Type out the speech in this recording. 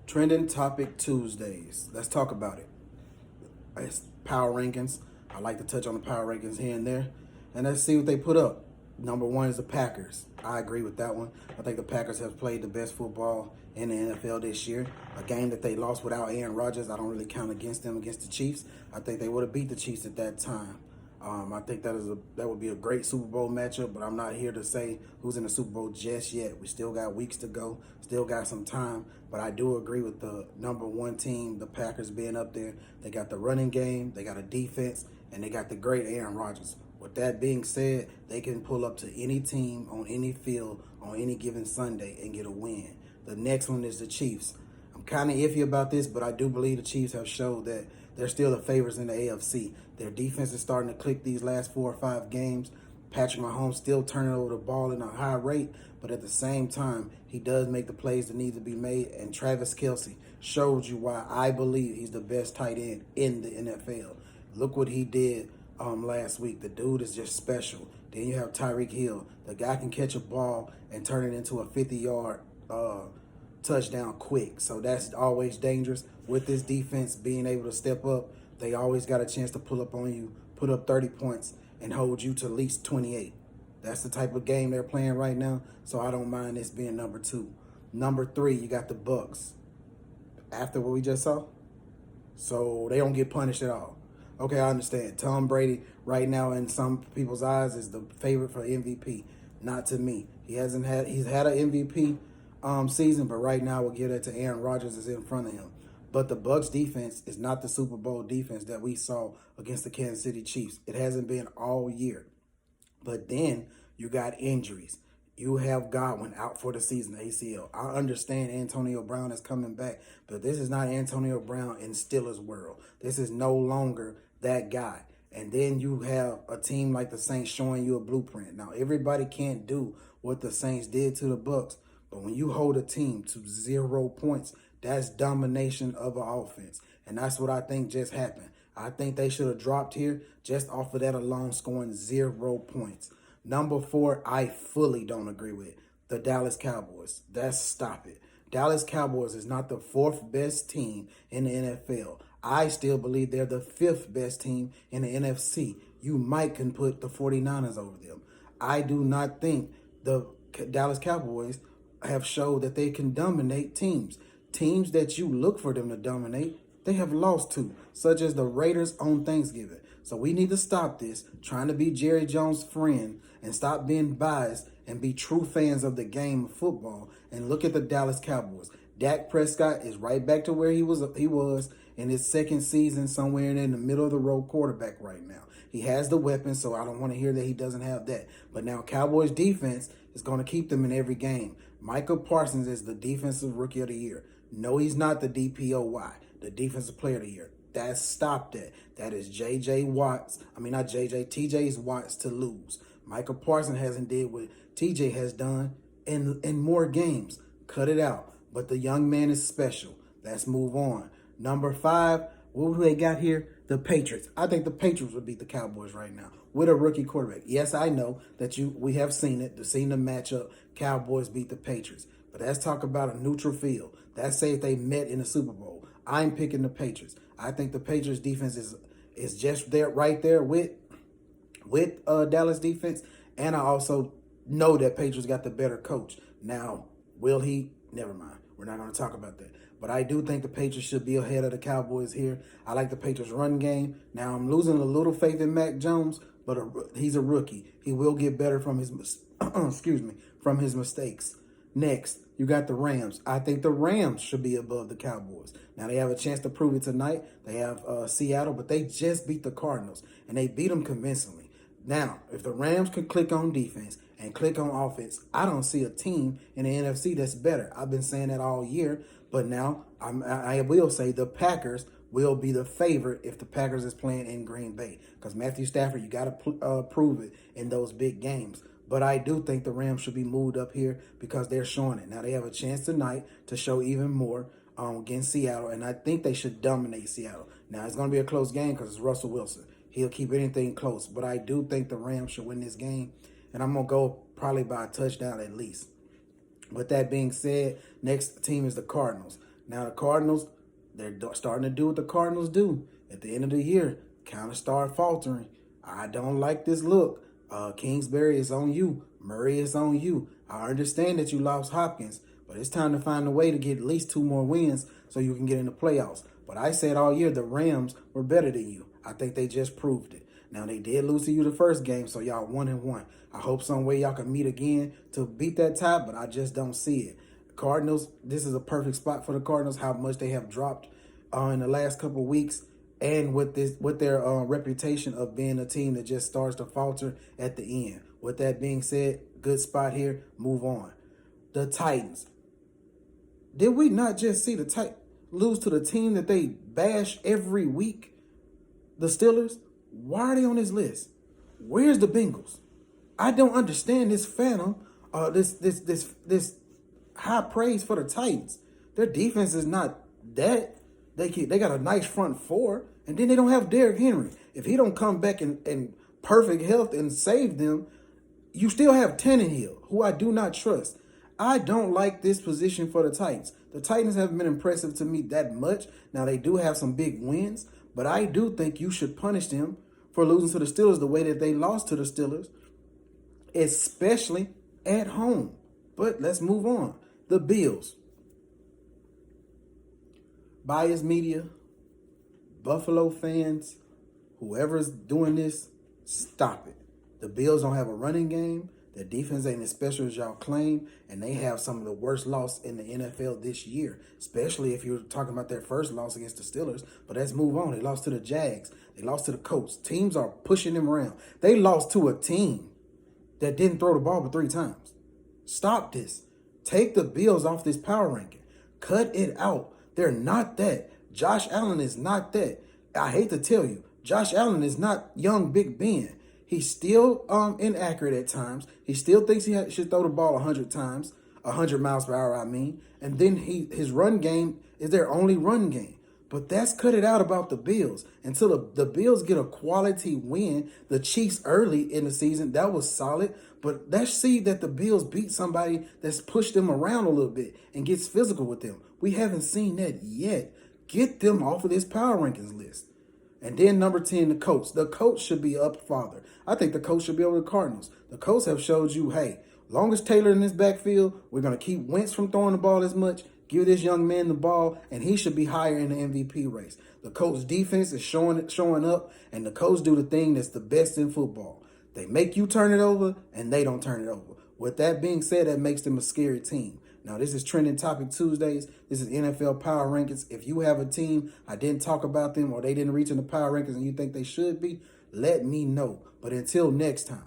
Trending topic Tuesdays. Let's talk about it. It's power rankings. I like to touch on the power rankings here and there. And let's see what they put up. Number one is the Packers. I agree with that one. I think the Packers have played the best football in the NFL this year. A game that they lost without Aaron Rodgers, I don't really count against them against the Chiefs. I think they would have beat the Chiefs at that time. I think that would be a great Super Bowl matchup, but I'm not here to say who's in the Super Bowl just yet. We still got weeks to go, still got some time, but I do agree with the number one team, the Packers, being up there. They got the running game, they got a defense, and they got the great Aaron Rodgers. With that being said, they can pull up to any team on any field on any given Sunday and get a win. The next one is the Chiefs. I'm kind of iffy about this, but I do believe the Chiefs have showed that they're still the favorites in the AFC. Their defense is starting to click these last 4 or 5 games. Patrick Mahomes still turning over the ball in a high rate, but at the same time, he does make the plays that need to be made. And Travis Kelce shows you why I believe he's the best tight end in the NFL. Look what he did last week. The dude is just special. Then you have Tyreek Hill. The guy can catch a ball and turn it into a 50-yard touchdown quick. So that's always dangerous. With this defense being able to step up, they always got a chance to pull up on you, put up 30 points, and hold you to at least 28. That's the type of game they're playing right now, so I don't mind this being number 2. Number 3, you got the Bucks. After what we just saw, so they don't get punished at all. Okay, I understand. Tom Brady right now in some people's eyes is the favorite for MVP. Not to me. He's had an MVP season, but right now we'll give that to Aaron Rodgers is in front of him. But the Bucks defense is not the Super Bowl defense that we saw against the Kansas City Chiefs. It hasn't been all year. But then you got injuries. You have Godwin out for the season, ACL. I understand Antonio Brown is coming back, but this is not Antonio Brown in Steelers world. This is no longer that guy. And then you have a team like the Saints showing you a blueprint. Now, everybody can't do what the Saints did to the Bucks, but when you hold a team to 0 points, that's domination of an offense. And that's what I think just happened. I think they should have dropped here just off of that alone, scoring 0 points. Number 4, I fully don't agree with the Dallas Cowboys. Stop it. Dallas Cowboys is not the 4th best team in the NFL. I still believe they're the 5th best team in the NFC. You might can put the 49ers over them. I do not think the Dallas Cowboys have showed that they can dominate teams. Teams that you look for them to dominate, they have lost to, such as the Raiders on Thanksgiving. So we need to stop this, trying to be Jerry Jones' friend, and stop being biased and be true fans of the game of football and look at the Dallas Cowboys. Dak Prescott is right back to where he was in his second season, somewhere in the middle of the road quarterback right now. He has the weapons, so I don't want to hear that he doesn't have that. But now Cowboys defense is going to keep them in every game. Michael Parsons is the defensive rookie of the year. No, he's not the DPOY, the defensive player of the year. Stop that. That is TJ's Watts to lose. Michael Parsons hasn't did what TJ has done in more games. Cut it out. But the young man is special. Let's move on. Number 5, what do they got here? The Patriots. I think the Patriots would beat the Cowboys right now with a rookie quarterback. Yes, I know that we have seen the matchup. Cowboys beat the Patriots. But let's talk about a neutral field. Let's say if they met in the Super Bowl. I'm picking the Patriots. I think the Patriots defense is just there, right there with Dallas defense. And I also know that Patriots got the better coach. Now, will he? Never mind. We're not going to talk about that. But I do think the Patriots should be ahead of the Cowboys here. I like the Patriots run game. Now, I'm losing a little faith in Mac Jones, but he's a rookie. He will get better from his from his mistakes. Next, you got the Rams. I think the Rams should be above the Cowboys. Now, they have a chance to prove it tonight. They have Seattle, but they just beat the Cardinals, and they beat them convincingly. Now, if the Rams can click on defense and click on offense, I don't see a team in the NFC that's better. I've been saying that all year, but now I will say the Packers will be the favorite if the Packers is playing in Green Bay, because Matthew Stafford, you got to prove it in those big games. But I do think the Rams should be moved up here because they're showing it. Now, they have a chance tonight to show even more against Seattle, and I think they should dominate Seattle. Now, it's going to be a close game because it's Russell Wilson. He'll keep anything close, but I do think the Rams should win this game, and I'm going to go probably by a touchdown at least. With that being said, next team is the Cardinals. Now the Cardinals, they're starting to do what the Cardinals do. At the end of the year, kind of start faltering. I don't like this look. Kingsbury is on you. Murray is on you. I understand that you lost Hopkins, but it's time to find a way to get at least 2 more wins so you can get in the playoffs. But I said all year the Rams were better than you. I think they just proved it. Now, they did lose to you the first game, so y'all 1-1. I hope some way y'all can meet again to beat that tie, but I just don't see it. Cardinals, this is a perfect spot for the Cardinals, how much they have dropped in the last couple of weeks, and with their reputation of being a team that just starts to falter at the end. With that being said, good spot here, move on. The Titans. Did we not just see the Titans lose to the team that they bash every week? The Steelers? Why are they on this list? Where's the Bengals? I don't understand this phantom, this high praise for the Titans. Their defense is not that. They got a nice front four, and then they don't have Derrick Henry. If he don't come back in perfect health and save them, you still have Tannehill, who I do not trust. I don't like this position for the Titans. The Titans haven't been impressive to me that much. Now, they do have some big wins, but I do think you should punish them for losing to the Steelers the way that they lost to the Steelers, especially at home. But let's move on. The Bills. Biased media, Buffalo fans, whoever's doing this, stop it. The Bills don't have a running game. Their defense ain't as special as y'all claim, and they have some of the worst loss in the NFL this year, especially if you're talking about their first loss against the Steelers. But let's move on. They lost to the Jags. They lost to the Colts. Teams are pushing them around. They lost to a team that didn't throw the ball but 3 times. Stop this. Take the Bills off this power ranking. Cut it out. They're not that. Josh Allen is not that. I hate to tell you, Josh Allen is not young Big Ben. He's still inaccurate at times. He still thinks he should throw the ball 100 times, 100 miles per hour, I mean. And then his run game is their only run game. But that's cut it out about the Bills. Until the Bills get a quality win, the Chiefs early in the season, that was solid. But let's see that the Bills beat somebody that's pushed them around a little bit and gets physical with them. We haven't seen that yet. Get them off of this power rankings list. And then number 10, the Colts. The Colts should be up farther. I think the Colts should be over the Cardinals. The Colts have showed you, hey, long as Taylor in this backfield, we're going to keep Wentz from throwing the ball as much. Give this young man the ball, and he should be higher in the MVP race. The Colts defense is showing up, and the Colts do the thing that's the best in football. They make you turn it over, and they don't turn it over. With that being said, that makes them a scary team. Now, this is Trending Topic Tuesdays. This is NFL Power Rankings. If you have a team, I didn't talk about them, or they didn't reach in the Power Rankings and you think they should be, let me know. But until next time.